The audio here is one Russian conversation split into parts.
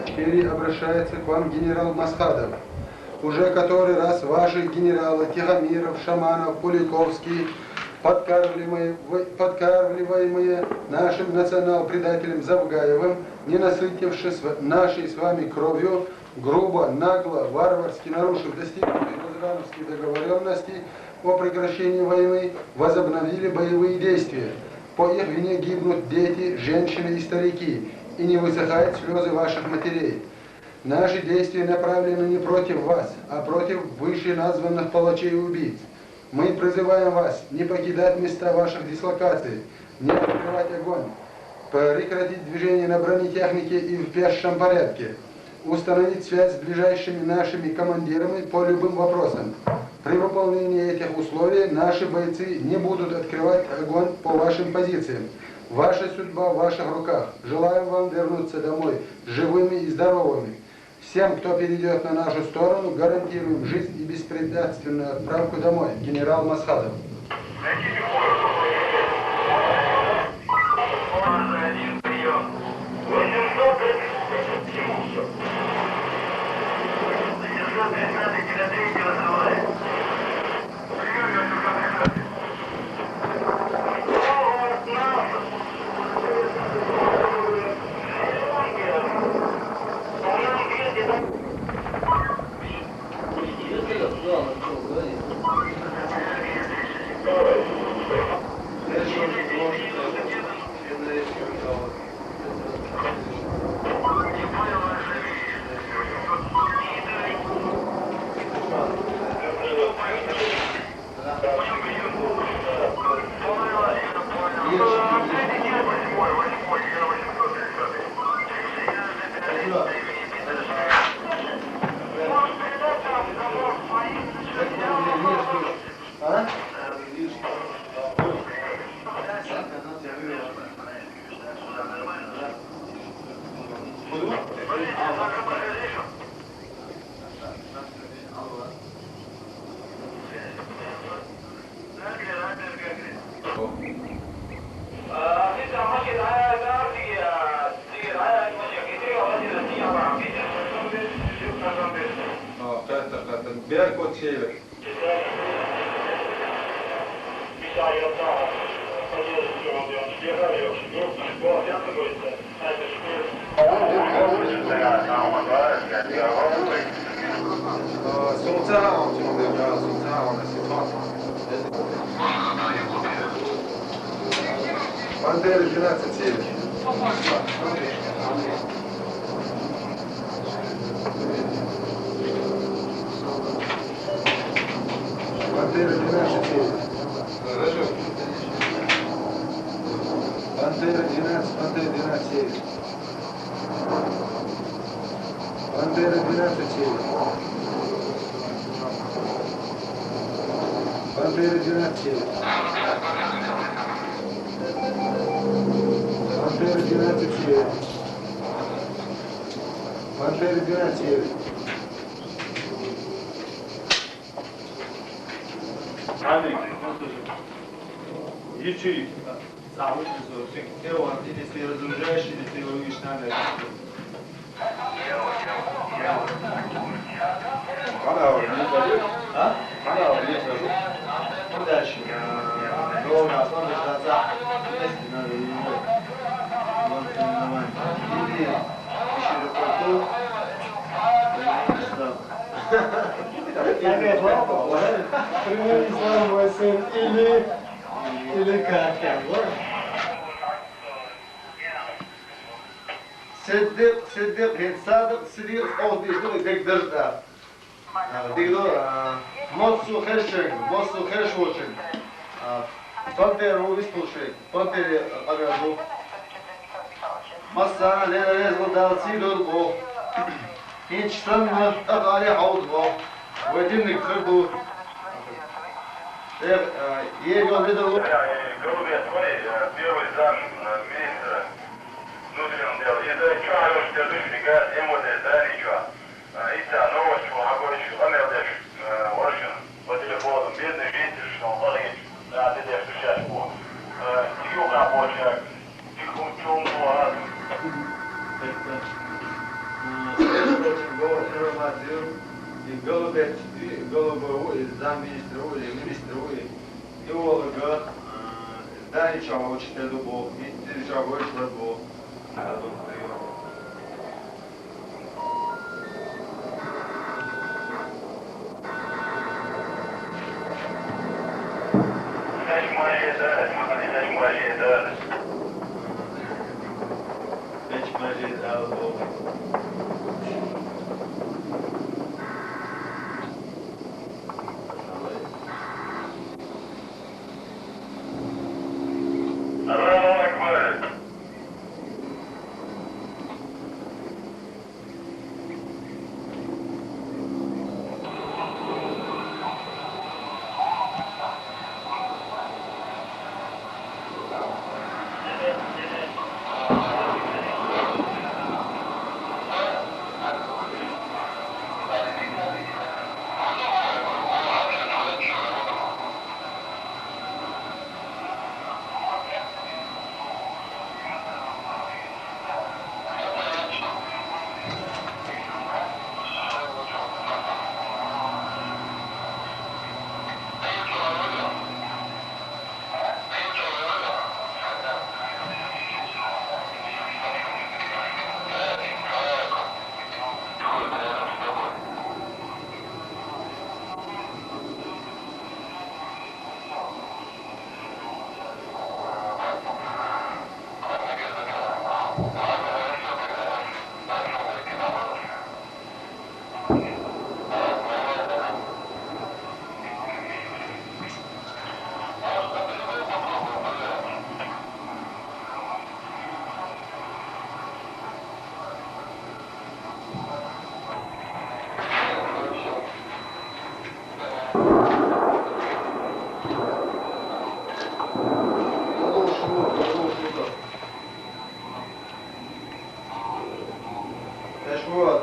Теперь обращается к вам генерал Масхадов. Уже который раз ваши генералы Тихомиров, Шаманов, Куликовский, подкармливаемые нашим национал-предателем Завгаевым, не насытившись нашей с вами кровью, грубо, нагло, варварски нарушив достигнутые Лозанновские договоренности о прекращении войны, возобновили боевые действия. По их вине гибнут дети, женщины и старики, и не высыхают слезы ваших матерей. Наши действия направлены не против вас, а против вышеназванных палачей и убийц. Мы призываем вас не покидать места ваших дислокаций, не открывать огонь, прекратить движение на бронетехнике и в пешем порядке, установить связь с ближайшими нашими командирами по любым вопросам. При выполнении этих условий наши бойцы не будут открывать огонь по вашим позициям. Ваша судьба в ваших руках. Желаем вам вернуться домой живыми и здоровыми. Всем, кто перейдет на нашу сторону, гарантируем жизнь и беспрепятственную отправку домой. Генерал Масхадов. Berkot seyret. Бандера 12 север. Бандера 12 север. Бандера 12 север. Бандера 12 север. Бандера 12 север. Бандера 12 север. Бандера 12 север. Андрей, Ячи. Ты он, или ты разоружаешь, или ты воюешь на Америке. Канал не дает? А? Канал не дает. Удачи. Но на основе конца вместе надо ее. Или Широкоту. Опять ладно, пример ислам мой сын, или как там, Sıddık, Sadık, Sıddık, o değil, tek dırda. Diyor, Mosu Herşoçin. Panteru ispulşek, Panteri agazu. Masana lezgo dalsi durgo. Hiç sanmaz akali havuzgo. Vecimlik kırdu. Его видел. Голубец, смотри, первый зам министра внутренних дел. Это что, Алёш, ты душника, эмоции, да, ничего. И та новость, что Хагорич, Хамелдеш, Оршин, по телефону, бедный житель, что он логич, да, ты дешь сейчас по. Тихо рабочая, тихо чумного. Романса, Эшпротив, Ромадзил, и Голубец, и Голубову, и замминистру, и министру, и Олга, Дани Чавович, Дубов, и Чавович, Дубов.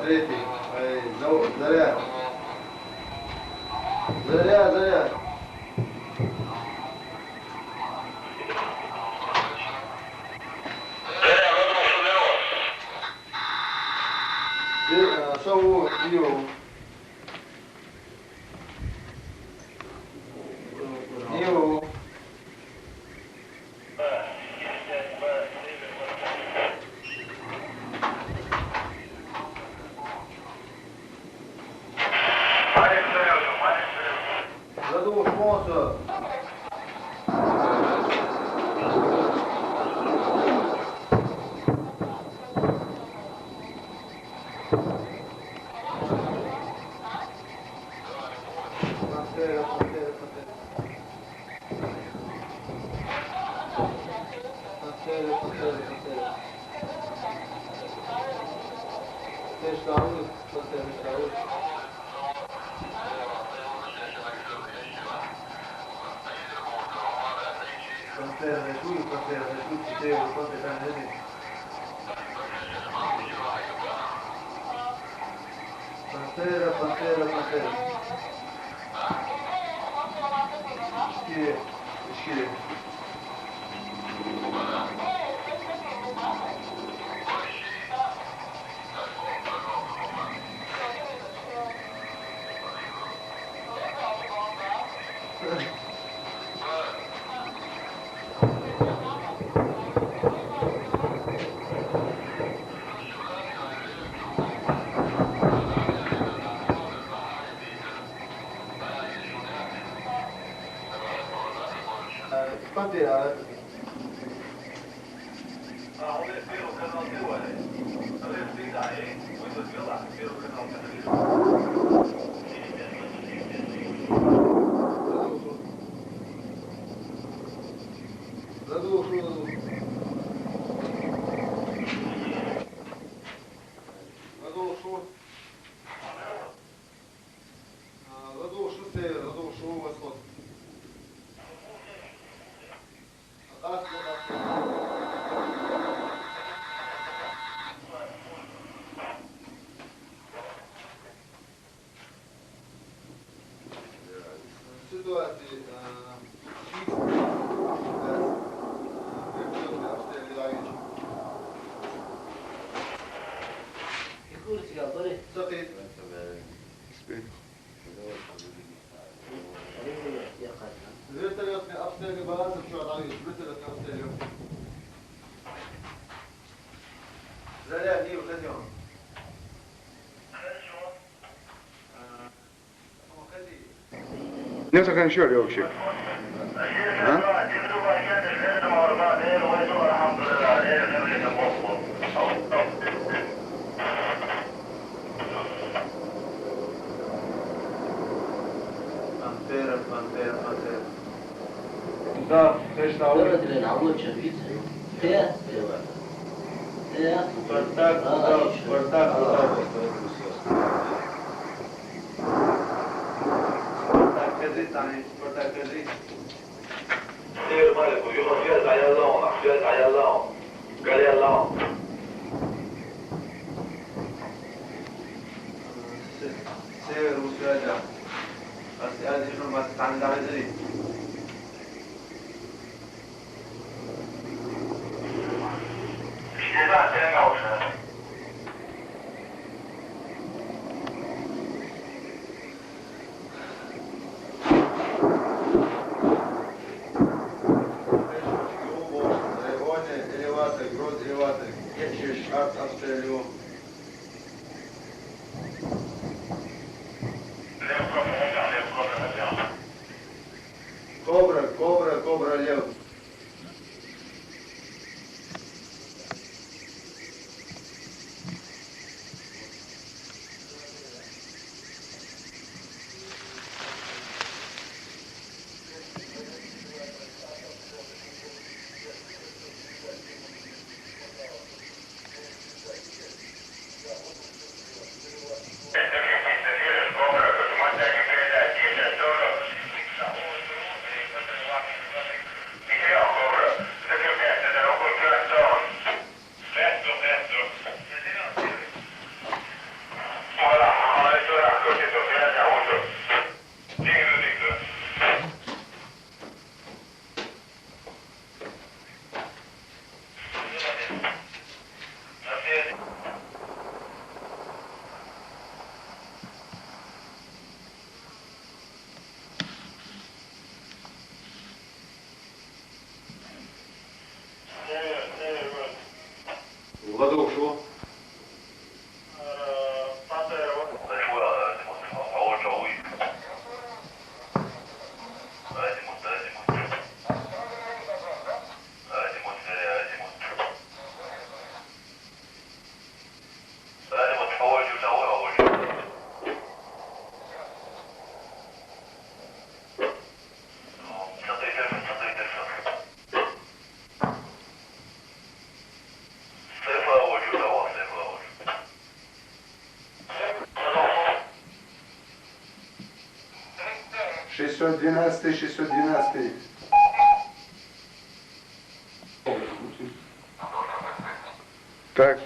Третий. Заря. Заря, заря. Сову, Ниву. Ниву. Задул шмоса. Пантера. Шкири. Pantera. Турция, бери. Софит. Вертолетный обстрел балансов, что отдают. Вертолетный обстрел. Заряд не уходим. Не заканчивали вообще. Пантера. Да, точно. Давайте ли на чапицы. Те. Спартак, Спартак. Спартак, Казри. سير مالك ويوم جاز على اللون جاز على اللون قال يا اللون سير وسراجة. بس هذه شنو ما تتعامل على ذلك. اشتباه تنعوش Элеватор, кетчиш, обстрелю. Кобра, лев. Владовшу. Шестьсот двенадцатый. Так.